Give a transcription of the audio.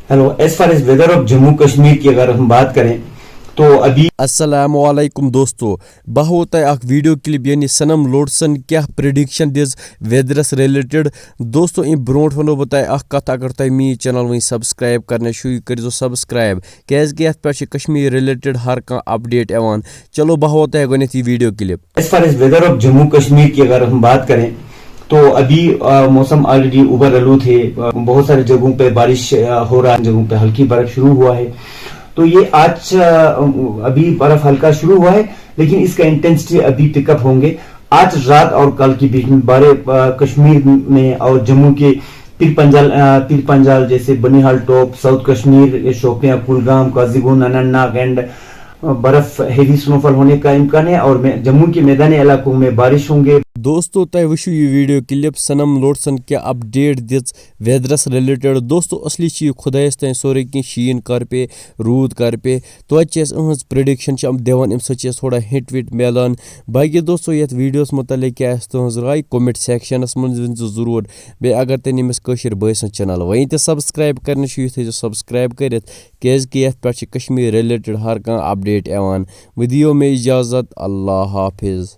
Hello, as far as weather of Jammu Kashmir की अगर हम बात करें तो अभी अस्सलामु अलैकुम दोस्तों बह वो तय अख वीडियो क्लिप यानी सनम लोडसन क्या प्रिडिक्शन दिज वेदरस रिलेटेड दोस्तों इन ब्रोट वनो बह तय अख कथ अगर तुम मी चैनल वही सब्सक्राइब करने शुरू करो सब्सक्राइब क्या पे कश्मीर रिलेटेड हर कह अपडेट एवान चलो बह वो तय गो video clip. As far as weather of Jammu Kashmir की अगर हम बात करें तो अभी मौसम ऑलरेडी उबर आलूद है। बहुत सारी जगहों पे बारिश हो रहा है, जगहों पे हल्की बर्फ शुरू हुआ है। तो ये आज अभी बर्फ हल्का शुरू हुआ है, लेकिन इसका इंटेंसिटी अभी पिकअप होंगे। आज रात और कल के बीच में कश्मीर में और जम्मू के पीर पंजाल जैसे Banihal top, south Kashmir, Shopian, Kulgam, Qazigund, Anantnag and बर्फ हेवी स्नोफॉल होने का इम्कान है और जम्मू के मैदानी इलाकों में बारिश होंगे। दोस्तों तय वुशु ये वीडियो क्लिप सनम लोडसन क्या अपडेट दिज वेदरस रिलेटेड दोस्तों असली खुदायस तान सोरे कि शीन कर पे रूद कर पे तो अहज प्रिडिक्शन दिवान अम सत थोड़ा हिट विट मिलान। बाकी दोस्तों ये वीडियोस मुतलिक क्या तुज राय कमेंट सेक्शनस मन जरूर बे अगर तुम अमिस कशीर बॉय सन चैनल वहीं तो सब्सक्राइब करने थो सब्सक्राइब कर पे कश्मीर रिलेटेड हर कह अपडेट एवान। वो दियो में इजाज़त, अल्लाह हाफिज।